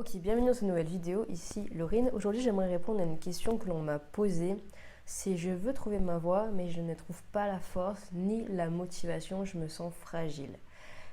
Ok, bienvenue dans cette nouvelle vidéo, ici Laurine. Aujourd'hui j'aimerais répondre à une question que l'on m'a posée. C'est je veux trouver ma voie mais je ne trouve pas la force ni la motivation, je me sens fragile.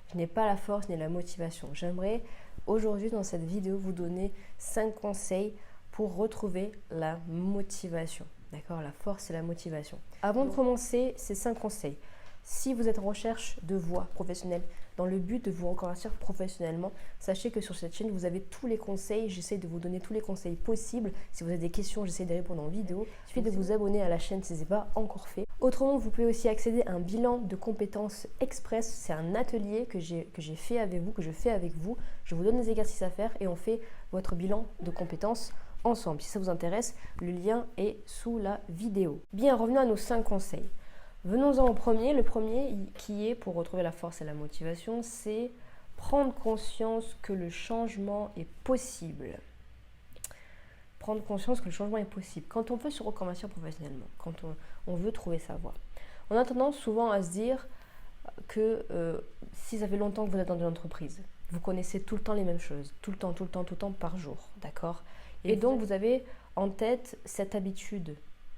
Je n'ai pas la force ni la motivation. J'aimerais aujourd'hui dans cette vidéo vous donner 5 conseils pour retrouver la motivation. D'accord, la force et la motivation. Avant de commencer, ces 5 conseils. Si vous êtes en recherche de voie professionnelle, dans le but de vous reconvertir professionnellement, sachez que sur cette chaîne, vous avez tous les conseils. J'essaie de vous donner tous les conseils possibles. Si vous avez des questions, j'essaie de répondre en vidéo. Il suffit de vous abonner à la chaîne si ce n'est pas encore fait. Autrement, vous pouvez aussi accéder à un bilan de compétences express. C'est un atelier que j'ai fait avec vous, que je fais avec vous. Je vous donne des exercices à faire et on fait votre bilan de compétences ensemble. Si ça vous intéresse, le lien est sous la vidéo. Bien, revenons à nos 5 conseils. Venons-en au premier. Le premier qui est pour retrouver la force et la motivation, c'est prendre conscience que le changement est possible. Prendre conscience que le changement est possible. Quand on veut se reconvertir professionnellement, quand on veut trouver sa voie, on a tendance souvent à se dire que si ça fait longtemps que vous êtes dans une entreprise, vous connaissez tout le temps les mêmes choses, tout le temps par jour, d'accord ? Et donc vous avez en tête cette habitude,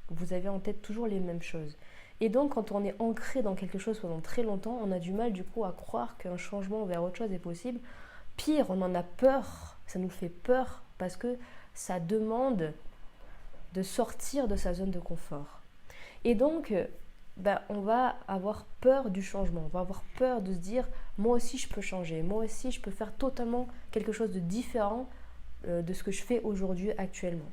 vous avez en tête toujours les mêmes choses. Et donc, quand on est ancré dans quelque chose pendant très longtemps, on a du mal du coup à croire qu'un changement vers autre chose est possible. Pire, on en a peur, ça nous fait peur parce que ça demande de sortir de sa zone de confort. Et donc, on va avoir peur du changement, on va avoir peur de se dire « moi aussi je peux changer, moi aussi je peux faire totalement quelque chose de différent de ce que je fais aujourd'hui actuellement ».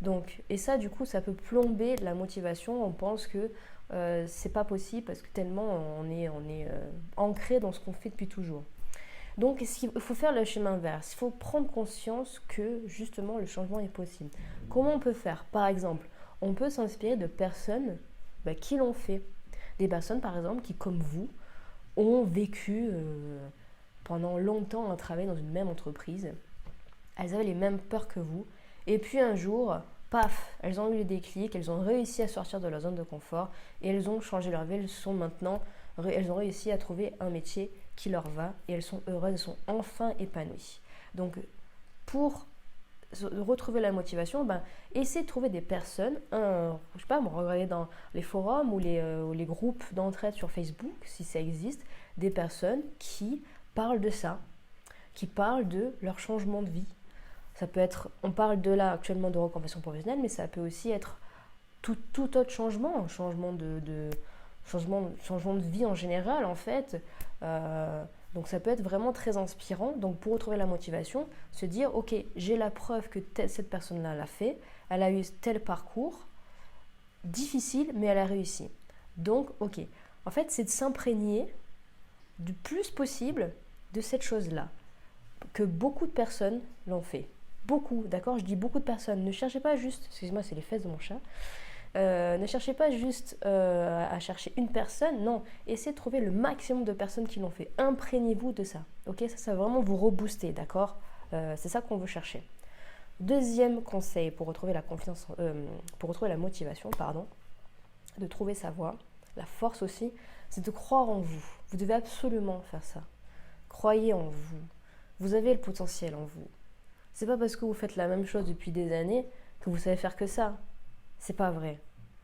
Donc, et ça du coup ça peut plomber la motivation, on pense que c'est pas possible parce que tellement on est ancré dans ce qu'on fait depuis toujours. Donc il faut faire le chemin inverse, il faut prendre conscience que justement le changement est possible. Comment on peut faire ? Par exemple, on peut s'inspirer de personnes qui l'ont fait. Des personnes par exemple qui comme vous ont vécu pendant longtemps un travail dans une même entreprise. Elles avaient les mêmes peurs que vous et puis un jour, paf, elles ont eu le déclic, elles ont réussi à sortir de leur zone de confort et elles ont changé leur vie. Elles ont réussi à trouver un métier qui leur va et elles sont heureuses, elles sont enfin épanouies. Donc, pour retrouver la motivation, essayez de trouver des personnes, regardez dans les forums ou les groupes d'entraide sur Facebook, si ça existe, des personnes qui parlent de ça, qui parlent de leur changement de vie. Ça peut être, on parle de là actuellement de reconversion professionnelle, mais ça peut aussi être tout autre changement, changement de vie en général en fait. Donc ça peut être vraiment très inspirant. Donc pour retrouver la motivation, se dire ok, j'ai la preuve que cette personne-là l'a fait, elle a eu tel parcours, difficile mais elle a réussi. Donc ok, en fait c'est de s'imprégner du plus possible de cette chose-là, que beaucoup de personnes l'ont fait. Beaucoup, d'accord ? Je dis beaucoup de personnes. Ne cherchez pas juste, excusez-moi, c'est les fesses de mon chat. Ne cherchez pas juste à chercher une personne, non. Essayez de trouver le maximum de personnes qui l'ont fait. Imprégnez-vous de ça, ok ? Ça va vraiment vous rebooster, d'accord ? C'est ça qu'on veut chercher. Deuxième conseil pour retrouver pour retrouver la motivation, de trouver sa voie, la force aussi, c'est de croire en vous. Vous devez absolument faire ça. Croyez en vous. Vous avez le potentiel en vous. C'est pas parce que vous faites la même chose depuis des années que vous savez faire que ça. C'est pas vrai.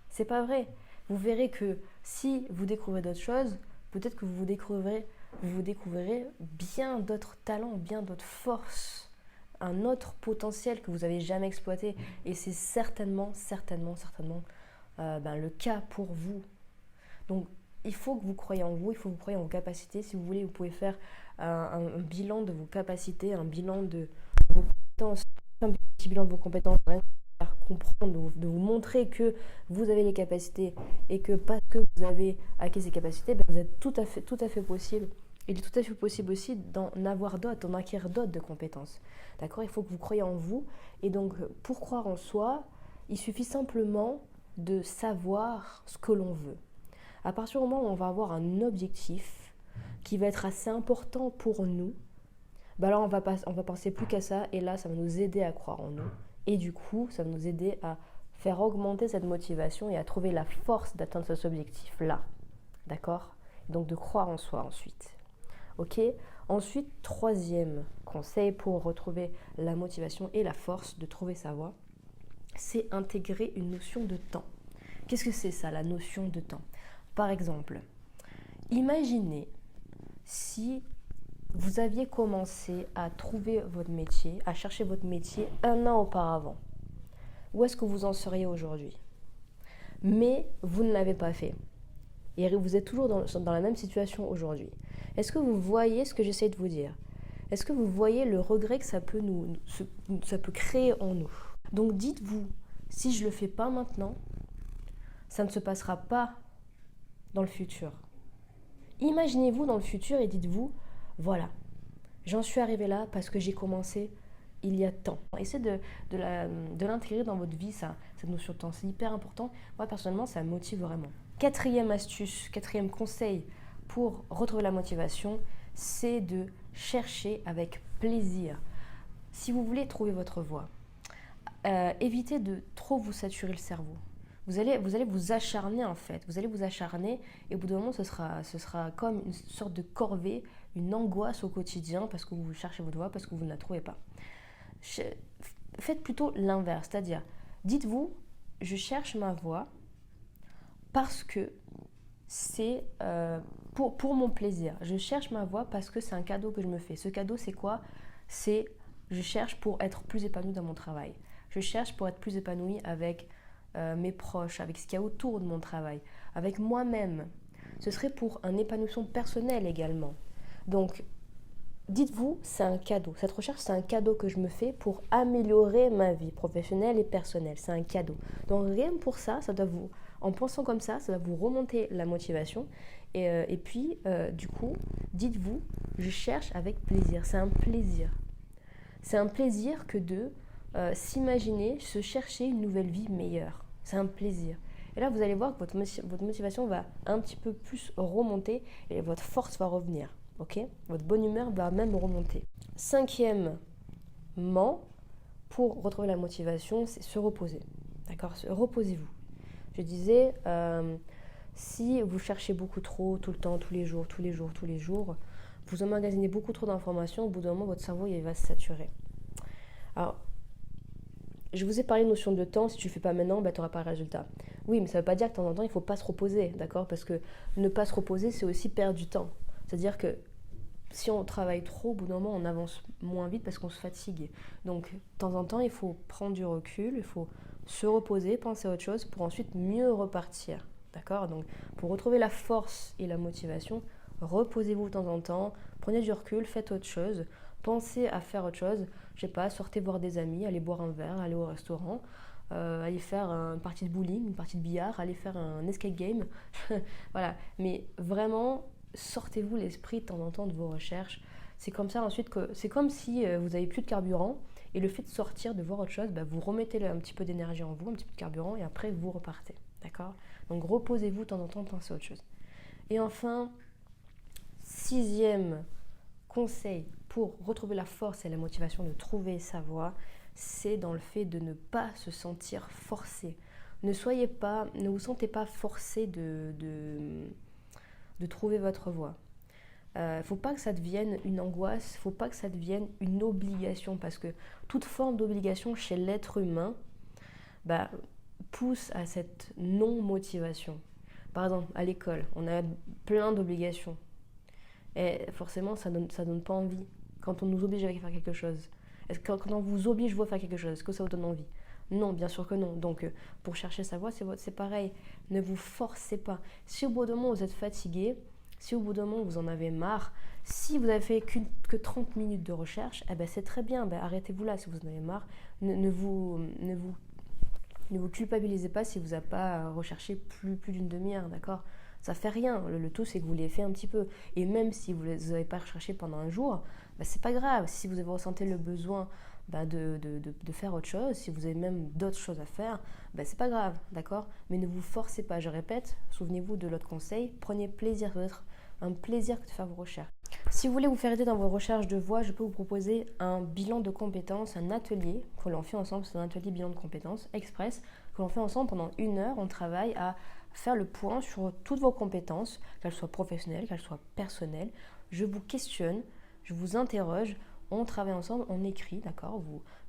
C'est pas vrai. Vous verrez que si vous découvrez d'autres choses, peut-être que vous découvrirez bien d'autres talents, bien d'autres forces, un autre potentiel que vous n'avez jamais exploité. Et c'est certainement le cas pour vous. Donc, il faut que vous croyez en vous, il faut que vous croyez en vos capacités. Si vous voulez, vous pouvez faire un bilan de vos capacités, un bilan de vos compétences, un petit bilan de vos compétences, pour comprendre, de vous montrer que vous avez les capacités et que parce que vous avez acquis ces capacités, vous êtes tout à fait possible. Il est tout à fait possible aussi d'en avoir d'autres, d'en acquérir d'autres de compétences. D'accord ? Il faut que vous croyez en vous. Et donc, pour croire en soi, il suffit simplement de savoir ce que l'on veut. À partir du moment où on va avoir un objectif qui va être assez important pour nous, là on va penser plus qu'à ça et là ça va nous aider à croire en nous. Et du coup, ça va nous aider à faire augmenter cette motivation et à trouver la force d'atteindre cet objectif-là. D'accord ? Donc de croire en soi ensuite. Ok ? Ensuite, troisième conseil pour retrouver la motivation et la force de trouver sa voie, c'est intégrer une notion de temps. Qu'est-ce que c'est ça, la notion de temps? Par exemple, imaginez si vous aviez commencé à trouver votre métier, à chercher votre métier 1 an auparavant. Où est-ce que vous en seriez aujourd'hui? Mais vous ne l'avez pas fait. Et vous êtes toujours dans la même situation aujourd'hui. Est-ce que vous voyez ce que j'essaie de vous dire? Est-ce que vous voyez le regret que ça peut créer en nous? Donc dites-vous, si je ne le fais pas maintenant, ça ne se passera pas dans le futur. Imaginez-vous dans le futur et dites-vous, voilà, j'en suis arrivé là parce que j'ai commencé il y a temps. Essayez de l'intégrer dans votre vie, cette notion de temps, c'est hyper important. Moi personnellement, ça me motive vraiment. Quatrième astuce, quatrième conseil pour retrouver la motivation, c'est de chercher avec plaisir. Si vous voulez trouver votre voie, évitez de trop vous saturer le cerveau. Vous allez vous acharner en fait, vous allez vous acharner et au bout d'un moment ce sera comme une sorte de corvée, une angoisse au quotidien parce que vous cherchez votre voie, parce que vous ne la trouvez pas. Faites plutôt l'inverse, c'est-à-dire dites-vous, je cherche ma voie parce que c'est pour mon plaisir. Je cherche ma voie parce que c'est un cadeau que je me fais. Ce cadeau c'est quoi? C'est je cherche pour être plus épanouie dans mon travail. Je cherche pour être plus épanouie avec mes proches, avec ce qu'il y a autour de mon travail, avec moi-même. Ce serait pour un épanouissement personnel également. Donc, dites-vous, c'est un cadeau. Cette recherche, c'est un cadeau que je me fais pour améliorer ma vie professionnelle et personnelle. C'est un cadeau. Donc, rien pour ça, en pensant comme ça va vous remonter la motivation. Et puis, du coup, dites-vous, je cherche avec plaisir. C'est un plaisir. C'est un plaisir que de s'imaginer, se chercher une nouvelle vie meilleure. C'est un plaisir. Et là, vous allez voir que votre motivation va un petit peu plus remonter et votre force va revenir. Okay? Votre bonne humeur va même remonter. Cinquièmement, pour retrouver la motivation, c'est se reposer. D'accord? Reposez-vous. Je disais, si vous cherchez beaucoup trop, tout le temps, tous les jours, vous emmagasinez beaucoup trop d'informations, au bout d'un moment, votre cerveau il va se saturer. Alors, je vous ai parlé de notion de temps, si tu ne fais pas maintenant, tu n'auras pas le résultat. Oui, mais ça ne veut pas dire que de temps en temps, il ne faut pas se reposer, d'accord? Parce que ne pas se reposer, c'est aussi perdre du temps. C'est-à-dire que si on travaille trop, au bout d'un moment, on avance moins vite parce qu'on se fatigue. Donc, de temps en temps, il faut prendre du recul, il faut se reposer, penser à autre chose pour ensuite mieux repartir, d'accord? Donc, pour retrouver la force et la motivation, reposez-vous de temps en temps, prenez du recul, faites autre chose, pensez à faire autre chose. Je sais pas, sortez voir des amis, allez boire un verre, allez au restaurant, allez faire une partie de bowling, une partie de billard, allez faire un escape game. Voilà, mais vraiment, sortez-vous l'esprit de temps en temps de vos recherches. C'est comme ça ensuite que c'est comme si vous n'avez plus de carburant et le fait de sortir, de voir autre chose, vous remettez un petit peu d'énergie en vous, un petit peu de carburant et après vous repartez. D'accord? Donc reposez-vous de temps en temps, pensez à autre chose. Et enfin, sixième conseil pour retrouver la force et la motivation de trouver sa voie, c'est dans le fait de ne pas se sentir forcé. Ne vous sentez pas forcé de trouver votre voie. Faut pas que ça devienne une angoisse, faut pas que ça devienne une obligation, parce que toute forme d'obligation chez l'être humain pousse à cette non-motivation. Par exemple, à l'école, on a plein d'obligations. Et forcément, ça donne pas envie quand on nous oblige à faire quelque chose. Est-ce que quand on vous oblige à faire quelque chose, est-ce que ça vous donne envie? Non, bien sûr que non. Donc, pour chercher sa voie, c'est pareil. Ne vous forcez pas. Si au bout d'un moment, vous êtes fatigué, si au bout d'un moment, vous en avez marre, si vous avez fait que 30 minutes de recherche, c'est très bien. Arrêtez-vous là si vous en avez marre. Ne vous culpabilisez pas si vous n'avez pas recherché plus d'une demi-heure, d'accord? Ça fait rien. Le tout, c'est que vous l'ayez fait un petit peu. Et même si vous ne les avez pas recherchés pendant un jour, c'est pas grave. Si vous avez ressenti le besoin de faire autre chose, si vous avez même d'autres choses à faire, c'est pas grave, d'accord? Mais ne vous forcez pas. Je répète, souvenez-vous de l'autre conseil, prenez plaisir. Ça doit être un plaisir de faire vos recherches. Si vous voulez vous faire aider dans vos recherches de voie, je peux vous proposer un bilan de compétences, un atelier que l'on fait ensemble. C'est un atelier bilan de compétences express que l'on fait ensemble pendant 1 heure. On travaille à faire le point sur toutes vos compétences, qu'elles soient professionnelles, qu'elles soient personnelles. Je vous questionne, je vous interroge, on travaille ensemble, on écrit, d'accord,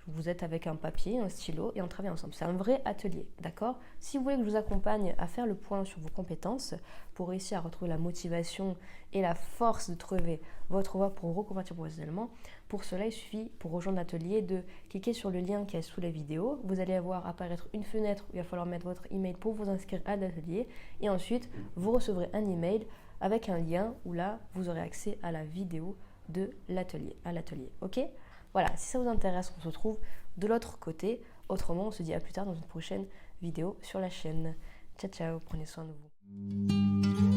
vous êtes avec un papier, un stylo et on travaille ensemble. C'est un vrai atelier, d'accord. Si vous voulez que je vous accompagne à faire le point sur vos compétences pour réussir à retrouver la motivation et la force de trouver votre voie pour reconvertir professionnellement, pour cela, il suffit, pour rejoindre l'atelier, de cliquer sur le lien qui est sous la vidéo. Vous allez voir apparaître une fenêtre où il va falloir mettre votre email pour vous inscrire à l'atelier et ensuite, vous recevrez un email avec un lien où là, vous aurez accès à la vidéo de l'atelier, ok? Voilà, si ça vous intéresse, on se retrouve de l'autre côté. Autrement, on se dit à plus tard dans une prochaine vidéo sur la chaîne. Ciao, ciao, prenez soin de vous.